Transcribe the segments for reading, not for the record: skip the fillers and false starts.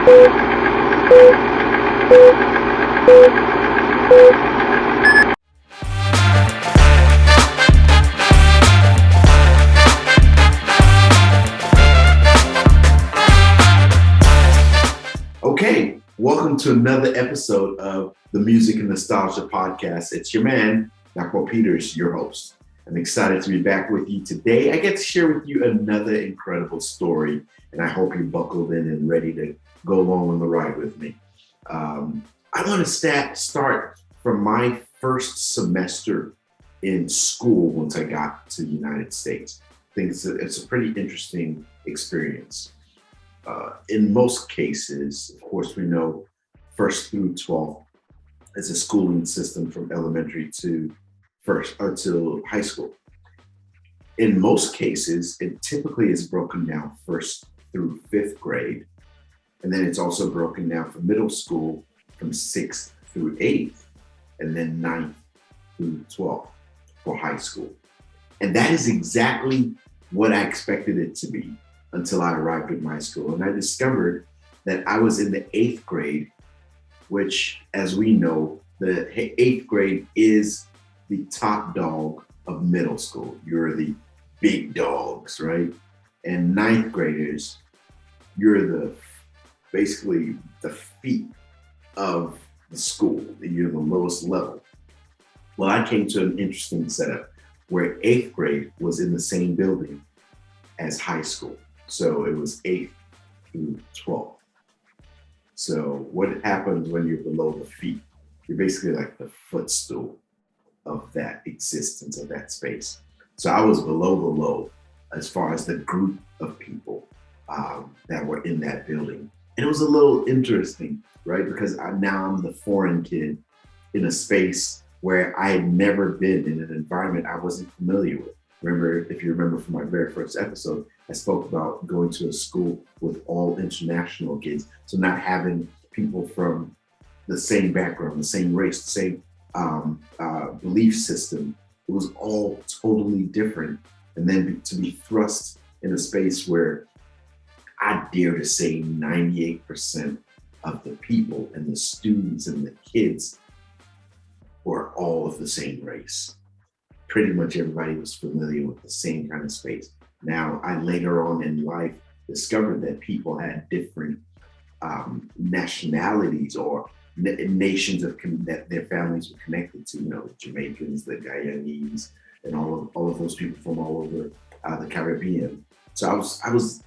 Okay, welcome to another episode of the Music and Nostalgia Podcast. It's your man, Dr. Peters, your host. I'm excited to be back with you today. I get to share with you another incredible story, and I hope you're buckled in and ready to go along on the ride with me. I want to start from my first semester in school once I got to the United States. I think it's a pretty interesting experience. In most cases, of course, we know 1st through 12th is a schooling system from elementary to till high school. In most cases, it typically is broken down 1st through 5th grade. And then it's also broken down for middle school from 6th through 8th, and then 9th through 12th for high school. And that is exactly what I expected it to be until I arrived at my school. And I discovered that I was in the 8th grade, which, as we know, the 8th grade is the top dog of middle school. You're the big dogs, right? And 9th graders, you're basically the feet of the school. You're the lowest level. Well, I came to an interesting setup where 8th grade was in the same building as high school. So it was 8th through 12th. So what happens when you're below the feet? You're basically like the footstool of that existence, of that space. So I was below the low as far as the group of people that were in that building. And it was a little interesting, right? Because now I'm the foreign kid in a space where I had never been, in an environment I wasn't familiar with. Remember, if you remember from my very first episode, I spoke about going to a school with all international kids. So not having people from the same background, the same race, the same belief system. It was all totally different. And then to be thrust in a space where I dare to say 98% of the people and the students and the kids were all of the same race. Pretty much everybody was familiar with the same kind of space. Now, I later on in life discovered that people had different nationalities or nations that their families were connected to, the Jamaicans, the Guyanese, and all of those people from all over the Caribbean. So I was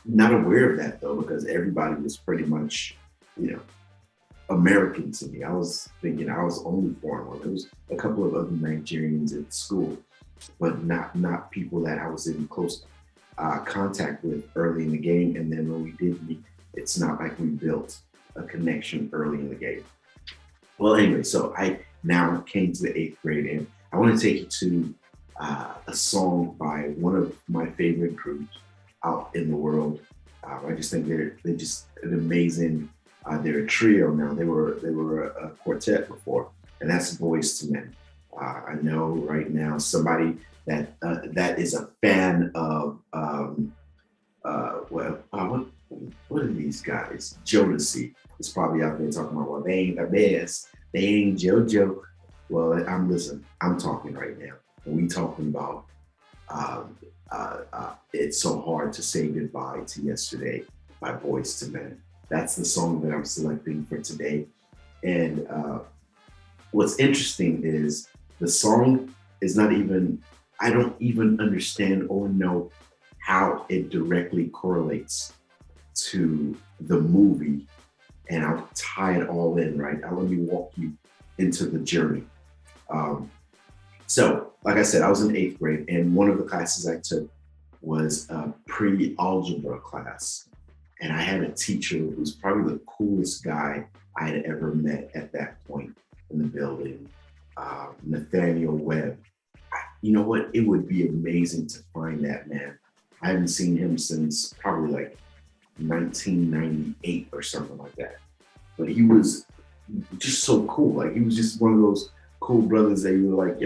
not aware of that, though, because everybody was pretty much, American to me. I was thinking I was only foreign one. There was a couple of other Nigerians at school, but not people that I was in close contact with early in the game. And then when we did meet, it's not like we built a connection early in the game. Well, anyway, so I now came to the 8th grade, and I want to take you to a song by one of my favorite groups out in the world. I just think they're just an amazing. They're a trio now. They were a quartet before, and that's Boyz II Men. I know right now somebody that is a fan of what are these guys? Jodeci is probably out there talking about, well, they ain't the best. They ain't JoJo. Well, I'm talking right now. And we talking about It's So Hard to Say Goodbye to Yesterday by Boyz II Men. That's the song that I'm selecting for today. And what's interesting is the song is not even, I don't even understand or know how it directly correlates to the movie. And I'll tie it all in, right? Now let me walk you into the journey. So, like I said, I was in 8th grade, and one of the classes I took was a pre-algebra class. And I had a teacher who was probably the coolest guy I had ever met at that point in the building, Nathaniel Webb. You know what? It would be amazing to find that man. I haven't seen him since probably like 1998 or something like that. But he was just so cool. Like, he was just one of those cool brothers that you were like,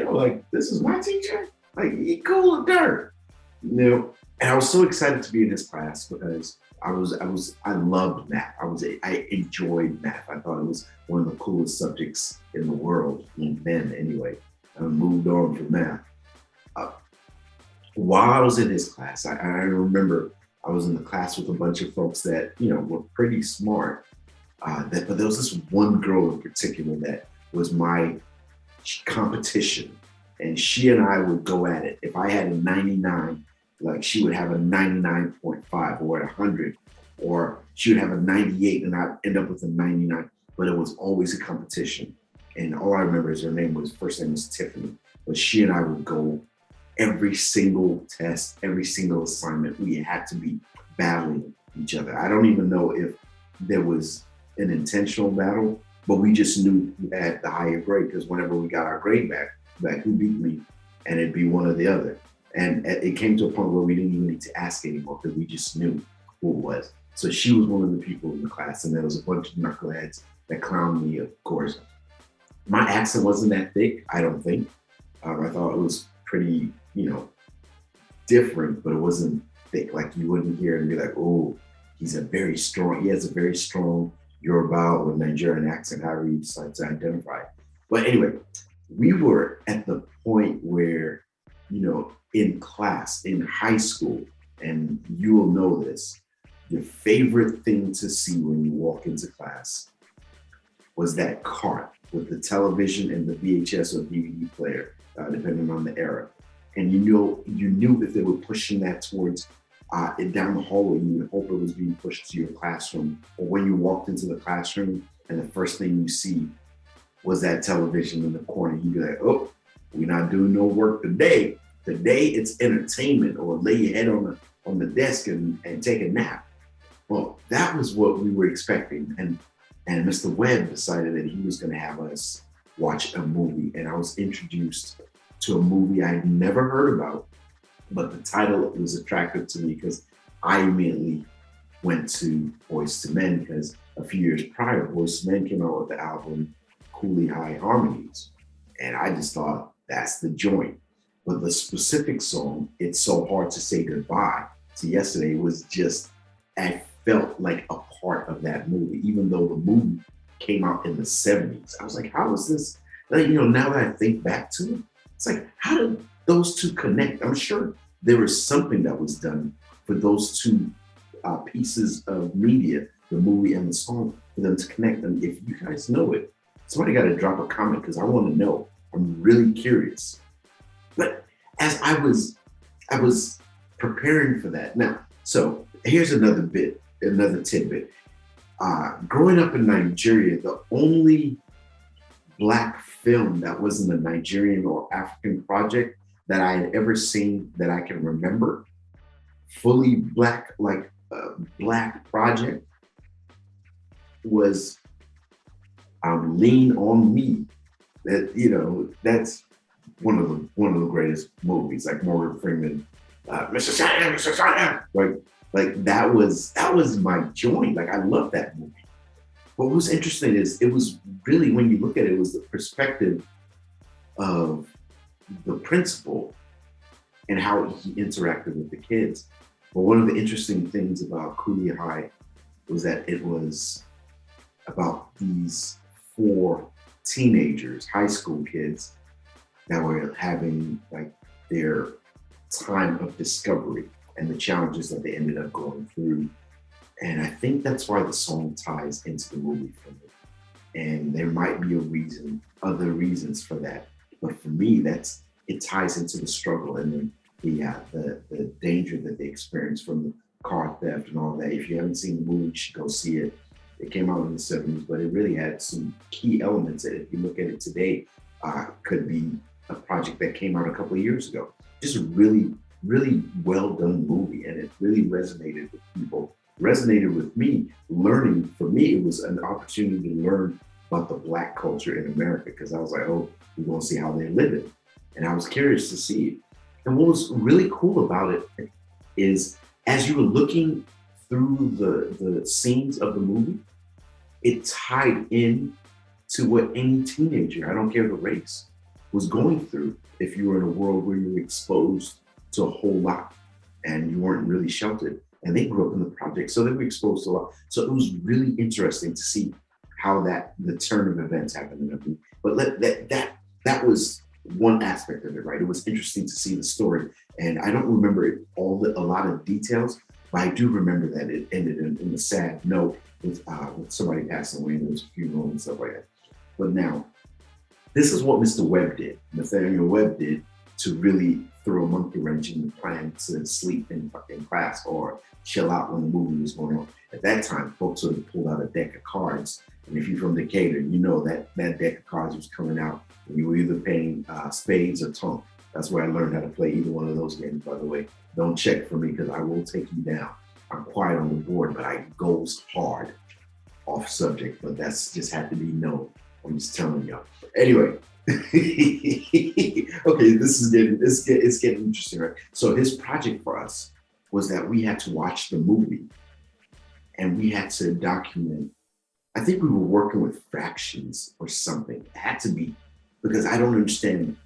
this is my teacher? Like, he cool as dirt. And I was so excited to be in his class because I loved math. I enjoyed math. I thought it was one of the coolest subjects in the world, then anyway. I moved on from math. Uh, while I was in his class, I remember I was in the class with a bunch of folks that, were pretty smart. But there was this one girl in particular that was my competition. And she and I would go at it. If I had a 99, like she would have a 99.5 or a 100, or she would have a 98 and I'd end up with a 99. But it was always a competition. And all I remember is first name was Tiffany. But she and I would go every single test, every single assignment. We had to be battling each other. I don't even know if there was an intentional battle, but we just knew who had the higher grade, because whenever we got our grade back, like who beat me, and it'd be one or the other. And it came to a point where we didn't even need to ask anymore because we just knew who it was. So she was one of the people in the class, and there was a bunch of knuckleheads that clowned me, of course. My accent wasn't that thick, I don't think. I thought it was pretty, different, but it wasn't thick. Like you wouldn't hear and be like, oh, he has a very strong Yoruba or Nigerian accent, however you decide to identify. But anyway, we were at the point where, in class, in high school, and you will know this, your favorite thing to see when you walk into class was that cart with the television and the VHS or DVD player, depending on the era. And you knew if they were pushing that towards down the hallway, you would hope it was being pushed to your classroom. Or when you walked into the classroom and the first thing you see was that television in the corner, you'd be like, oh, we're not doing no work today. Today it's entertainment, or lay your head on the desk and take a nap. Well, that was what we were expecting. And Mr. Webb decided that he was going to have us watch a movie. And I was introduced to a movie I had never heard about, but the title was attractive to me because I immediately went to Boyz II Men, because a few years prior, Boyz II Men came out with the album Coolie High Harmonies. And I just thought, that's the joint. But the specific song, It's So Hard to Say Goodbye to Yesterday, was just, I felt like a part of that movie, even though the movie came out in the 70s. I was like, how is this? Like, now that I think back to it, it's like, how did those two connect? I'm sure there was something that was done for those two pieces of media, the movie and the song, for them to connect. And if you guys know it, somebody got to drop a comment, because I want to know. I'm really curious. But as I was preparing for that. Now, so here's another tidbit. Growing up in Nigeria, the only Black film that wasn't a Nigerian or African project that I had ever seen that I can remember, fully Black, like Black project, was Lean on Me. That, that's one of the greatest movies, like Morgan Freeman, Mr. Sam, like that was my joint. Like, I love that movie. What was interesting is it was really, when you look at it, it was the perspective of the principal and how he interacted with the kids. But one of the interesting things about Coolie High was that it was about these 4 teenagers, high school kids, that were having like their time of discovery and the challenges that they ended up going through. And I think that's why the song ties into the movie for me. And there might be other reasons for that. But for me, it ties into the struggle and the danger that they experience from the car theft and all that. If you haven't seen the movie, you should go see it. It came out in the 70s, but it really had some key elements that, if you look at it today, could be a project that came out a couple of years ago. Just a really, really well done movie, and it really resonated with people. Resonated with me. Learning, for me, it was an opportunity to learn about the Black culture in America, because I was like, oh, we're going to see how they live it. And I was curious to see it. And what was really cool about it is, as you were looking through the scenes of the movie, it tied in to what any teenager, I don't care the race, was going through if you were in a world where you were exposed to a whole lot and you weren't really sheltered. and they grew up in the project, so they were exposed to a lot. So it was really interesting to see how the turn of events happened in everything. But that was one aspect of it, right? It was interesting to see the story, and I don't remember a lot of details, but I do remember that it ended in a sad note with somebody passing away, and there was a funeral and stuff like that. But now, this is what Mr. Webb did, Nathaniel Webb did, to really throw a monkey wrench in the plan to sleep in class or chill out when the movie was going on. At that time, folks would have pulled out a deck of cards. And if you're from Decatur, you know that deck of cards was coming out and you were either playing spades or tonk. That's where I learned how to play either one of those games, by the way. Don't check for me because I will take you down. I'm quiet on the board, but I goes hard off subject, but that's just had to be known. I'm just telling y'all. Anyway, okay, it's getting interesting, right? So his project for us was that we had to watch the movie and we had to document. I think we were working with fractions or something. It had to be, because I don't understand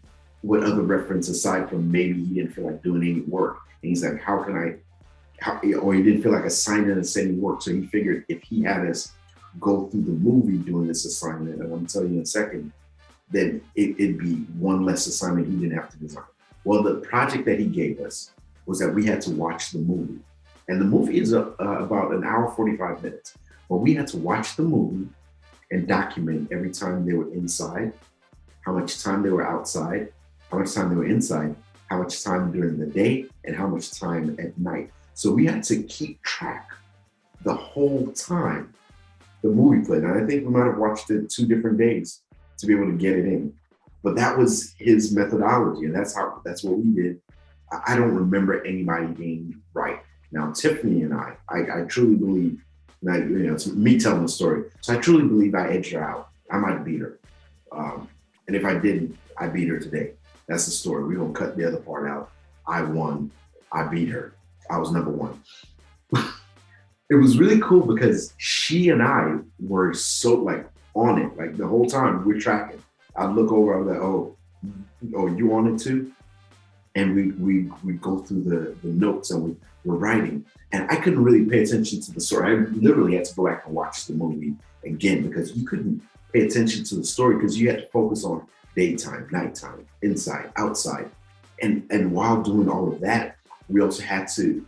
what other reference aside from maybe he didn't feel like doing any work. And he's like, or he didn't feel like assigning us any work. So he figured if he had us go through the movie doing this assignment, and I'm gonna tell you in a second, then it'd be one less assignment he didn't have to design. Well, the project that he gave us was that we had to watch the movie. And the movie is about an hour, 45 minutes. But we had to watch the movie and document every time they were inside, how much time they were outside, how much time they were inside, how much time during the day, and how much time at night. So we had to keep track the whole time the movie played. And I think we might have watched it 2 different days to be able to get it in. But that was his methodology, and that's what we did. I don't remember anybody being right. Now, Tiffany and I truly believe that, it's me telling the story. So I truly believe I edged her out. I might beat her. And if I didn't, I beat her today. That's the story. We're going to cut the other part out. I won. I beat her. I was number 1. It was really cool because she and I were so on it, the whole time we're tracking. I'd look over, I'm like, oh, you on it too? And we go through the notes and we're writing. And I couldn't really pay attention to the story. I literally had to go back and watch the movie again because you couldn't pay attention to the story because you had to focus on daytime, nighttime, inside, outside. And while doing all of that, we also had to,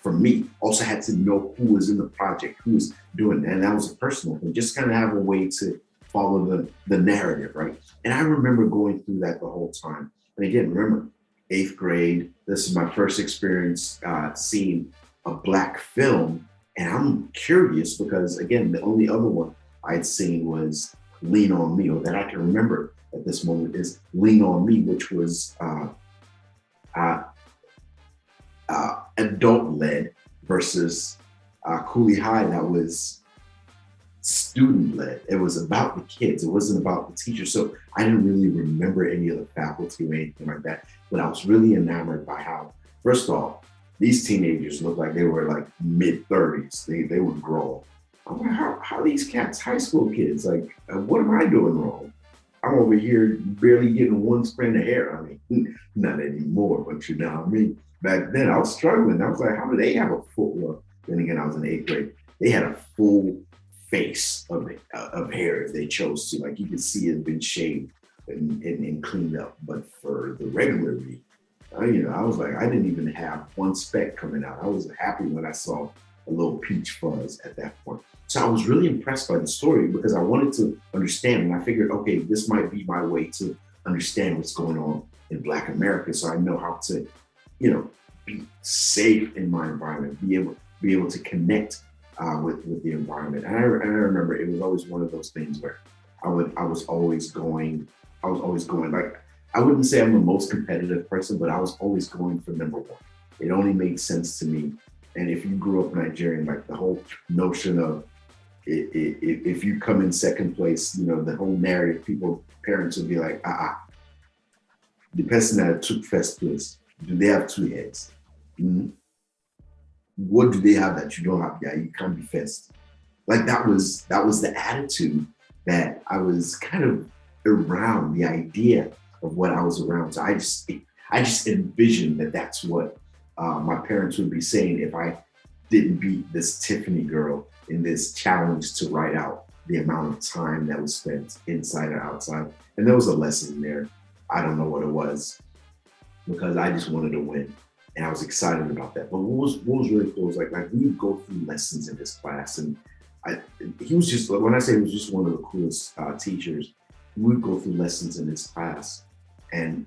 for me, also had to know who was in the project, who was doing it. And that was a personal thing, just kind of have a way to follow the narrative, right? And I remember going through that the whole time. And again, remember, 8th grade, this is my first experience seeing a Black film. And I'm curious because, again, the only other one I'd seen was Lean On Me, or that I can remember at this moment is Lean On Me, which was adult-led versus Coolie High that was student-led. It was about the kids. It wasn't about the teachers. So I didn't really remember any of the faculty or anything like that. But I was really enamored by how, first off, these teenagers looked like they were mid-30s. They were grown. I'm like, how are these cats high school kids? What am I doing wrong? I'm over here barely getting 1 strand of hair. I mean, not anymore, but you know what I mean? Back then, I was struggling. I was like, how do they have a full look? Then again, I was in 8th grade. They had a full face of hair if they chose to. You could see it had been shaved and cleaned up. But for the regular me, I was like, I didn't even have 1 speck coming out. I was happy when I saw a little peach fuzz at that point. So I was really impressed by the story because I wanted to understand. And I figured, okay, this might be my way to understand what's going on in Black America. So I know how to, be safe in my environment, be able to connect with the environment. And I remember it was always one of those things where I was always going, I wouldn't say I'm the most competitive person, but I was always going for number 1. It only made sense to me. And if you grew up Nigerian, the whole notion of if you come in second place, the whole narrative, parents would be like, the person that took first place, do they have 2 heads? Mm-hmm. What do they have that you don't have? Yeah, you can't be first. That was the attitude that I was kind of around, the idea of what I was around. So I just envisioned that that's what my parents would be saying if I didn't beat this Tiffany girl in this challenge to write out the amount of time that was spent inside or outside. And there was a lesson there. I don't know what it was because I just wanted to win. And I was excited about that. But what was really cool was like we would go through lessons in this class. And he was just, when I say he was just one of the coolest teachers, we would go through lessons in his class. And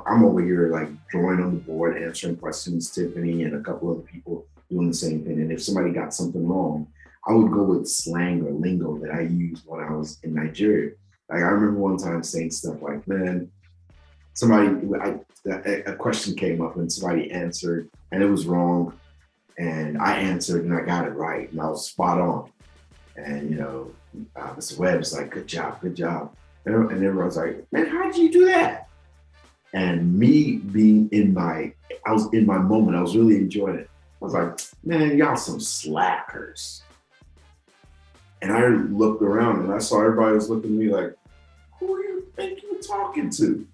I'm over here like drawing on the board, answering questions, Tiffany and a couple other people doing the same thing. And if somebody got something wrong, I would go with slang or lingo that I used when I was in Nigeria. Like I remember one time saying stuff like, man, a question came up and somebody answered and it was wrong. And I answered and I got it right and I was spot on. And, Mr. Webb's like, good job. And everyone's like, man, how did you do that? And me being I was in my moment, I was really enjoying it. I was like, man, y'all some slackers. And I looked around and I saw everybody was looking at me like, who do you think you're talking to?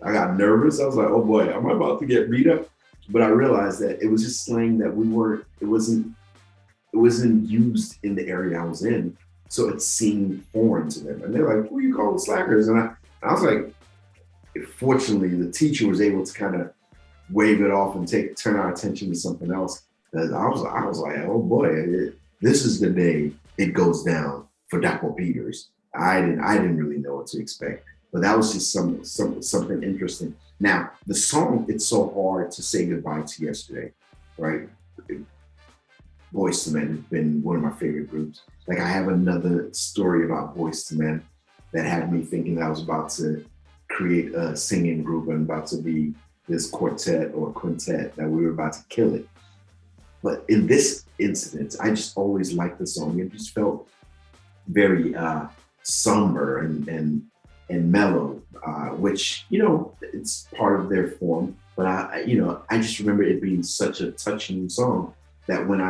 I got nervous. I was like, oh boy, am I about to get beat up? But I realized that it was just slang that it wasn't used in the area I was in. So it seemed foreign to them. And they're like, who are you calling slackers? And I was like, fortunately, the teacher was able to kind of wave it off and turn our attention to something else. And I was like, oh boy, this is the day it goes down for Dapper Peters. I didn't really know what to expect, but that was just something interesting. Now, the song, It's So Hard to Say Goodbye to Yesterday, right? Boyz II Men has been one of my favorite groups. Like I have another story about Boyz II Men that had me thinking that I was about to create a singing group and about to be this quartet or quintet that we were about to kill it. But in this incident, I just always liked the song. It just felt very somber and mellow, which, it's part of their form. But I just remember it being such a touching song that when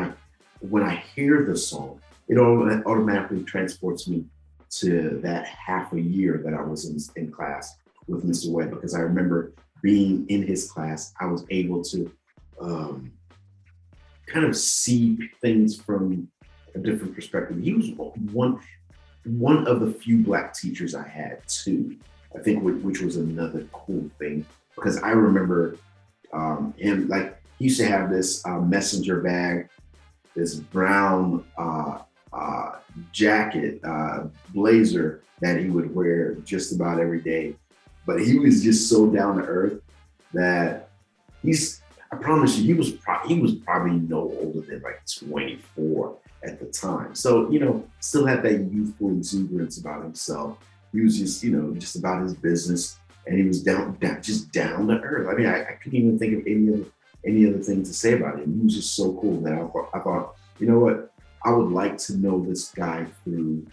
I hear the song, it automatically transports me to that half a year that I was in class with Mr. Webb, because I remember being in his class, I was able to kind of see things from a different perspective. He was one of the few Black teachers I had too, I think, which was another cool thing, because I remember him, like he used to have this messenger bag, this brown jacket, blazer that he would wear just about every day. But he was just so down to earth that I promise you, he was probably no older than like 24 at the time. So, still had that youthful exuberance about himself. He was just about his business, and he was just down to earth. I mean, I couldn't even think of any other thing to say about him. He was just so cool that I thought, you know what? I would like to know this guy through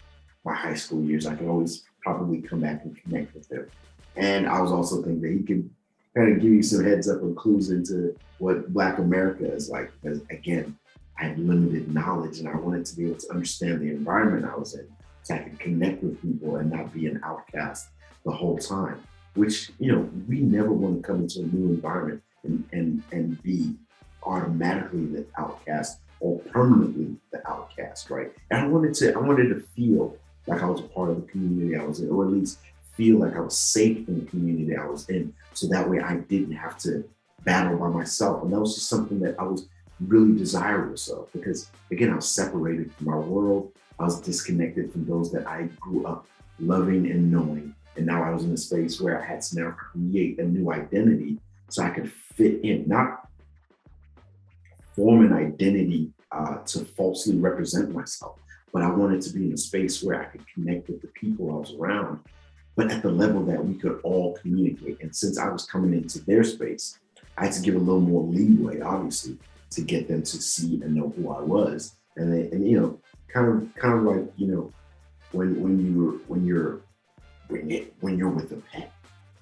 my high school years. I could always probably come back and connect with him. And I was also thinking that he could kind of give you some heads up and clues into what Black America is like. Because again, I had limited knowledge and I wanted to be able to understand the environment I was in so I could connect with people and not be an outcast the whole time, which, we never want to come into a new environment and be automatically the outcast or permanently the outcast, right? And I wanted to feel like I was a part of the community I was in, or at least feel like I was safe in the community I was in, so that way I didn't have to battle by myself. And that was just something that I was really desirous of, because again, I was separated from my world. I was disconnected from those that I grew up loving and knowing. And now I was in a space where I had to now create a new identity so I could fit in, not form an identity to falsely represent myself, but I wanted to be in a space where I could connect with the people I was around, but at the level that we could all communicate. And since I was coming into their space, I had to give a little more leeway, obviously, to get them to see and know who I was. And kind of like, when you're with a pet,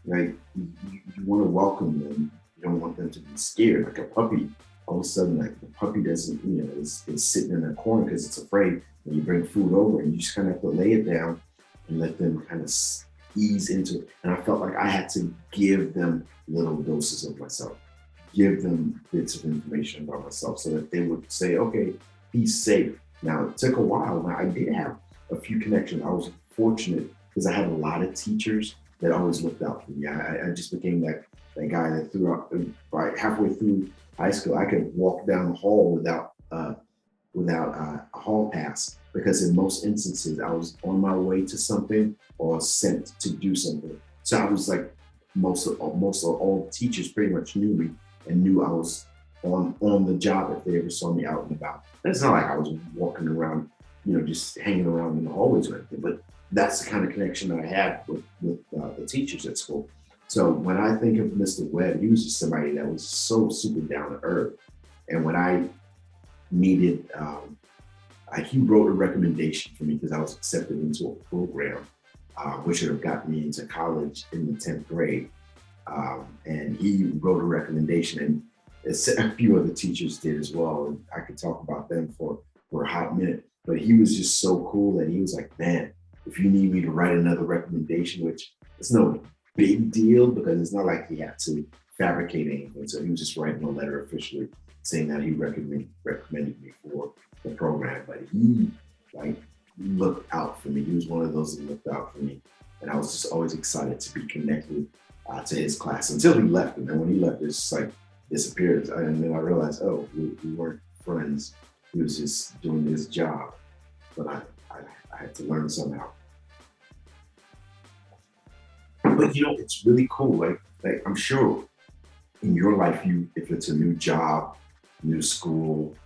right? You want to welcome them. You don't want them to be scared. Like a puppy, all of a sudden, like the puppy doesn't, is sitting in a corner because it's afraid. When you bring food over, and you just kind of have to lay it down and let them kind of ease into it. And I felt like I had to give them little doses of myself, give them bits of information about myself so that they would say, okay, he's safe. Now, it took a while. Now, I did have a few connections. I was fortunate because I had a lot of teachers that always looked out for me. I just became that guy that throughout, right halfway through high school, I could walk down the hall without a hall pass, because in most instances I was on my way to something or sent to do something. So I was like, most of all the teachers pretty much knew me and knew I was on the job if they ever saw me out and about. And it's not like I was walking around, just hanging around in the hallways or anything, but that's the kind of connection that I had with the teachers at school. So when I think of Mr. Webb, he was just somebody that was so super down to earth. And when I needed, he wrote a recommendation for me because I was accepted into a program, which would have gotten me into college in the 10th grade. And he wrote a recommendation, and a few other teachers did as well. And I could talk about them for a hot minute, but he was just so cool that he was like, man, if you need me to write another recommendation, which is no big deal because it's not like he had to fabricate anything. So he was just writing a letter officially saying that he recommended me for the program. But he looked out for me. He was one of those that looked out for me. And I was just always excited to be connected to his class until he left. And then when he left, it just disappeared. And then I realized, oh, we weren't friends. He was just doing his job. But I had to learn somehow. But it's really cool. Like I'm sure in your life, if it's a new job, new school,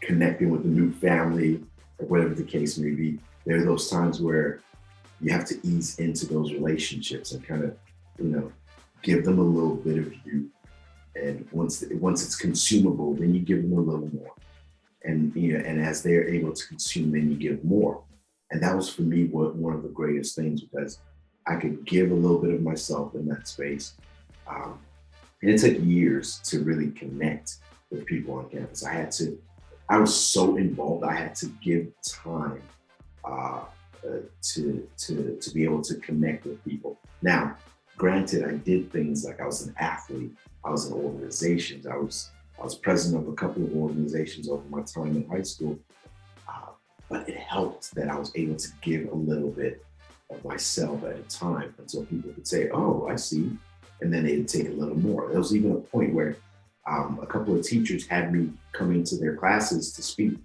connecting with a new family, or whatever the case may be, there are those times where you have to ease into those relationships and kind of, give them a little bit of you. And once it's consumable, then you give them a little more. And and as they're able to consume, then you give more. And that was for me one of the greatest things, because I could give a little bit of myself in that space. And it took years to really connect with people on campus. I was so involved, I had to give time to be able to connect with people. Now, granted, I did things like I was an athlete, I was in organizations, I was president of a couple of organizations over my time in high school, but it helped that I was able to give a little bit of myself at a time until people could say, oh, I see. And then they'd take a little more. There was even a point where a couple of teachers had me come into their classes to speak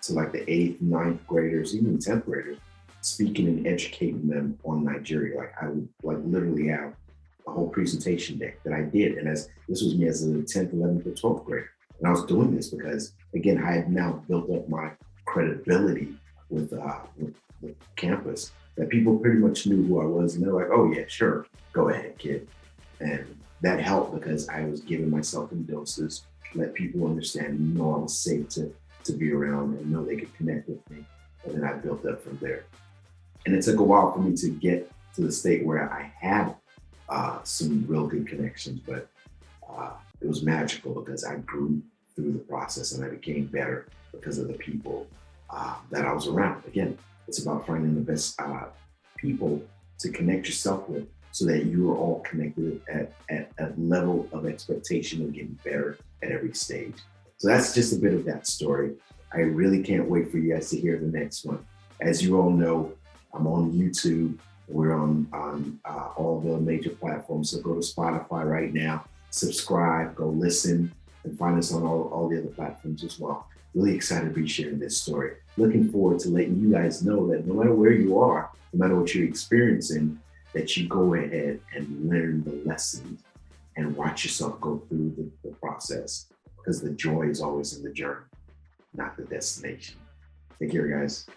to like the 8th, 9th graders, even 10th graders, speaking and educating them on Nigeria. Like I would literally have a whole presentation deck that I did. And this was me as a 10th, 11th, or 12th grader. And I was doing this because, again, I had now built up my credibility with campus, that people pretty much knew who I was. And they're like, oh yeah, sure, go ahead, kid. And that helped because I was giving myself in doses, let people understand, I was safe to be around and know they could connect with me. And then I built up from there. And it took a while for me to get to the state where I had some real good connections, but it was magical because I grew through the process and I became better because of the people that I was around. Again, it's about finding the best people to connect yourself with so that you are all connected at a level of expectation of getting better at every stage. So that's just a bit of that story. I really can't wait for you guys to hear the next one. As you all know, I'm on YouTube. We're on all the major platforms. So go to Spotify right now, subscribe, go listen, and find us on all the other platforms as well. Really excited to be sharing this story. Looking forward to letting you guys know that no matter where you are, no matter what you're experiencing, that you go ahead and learn the lessons and watch yourself go through the process, because the joy is always in the journey, not the destination. Take care, guys.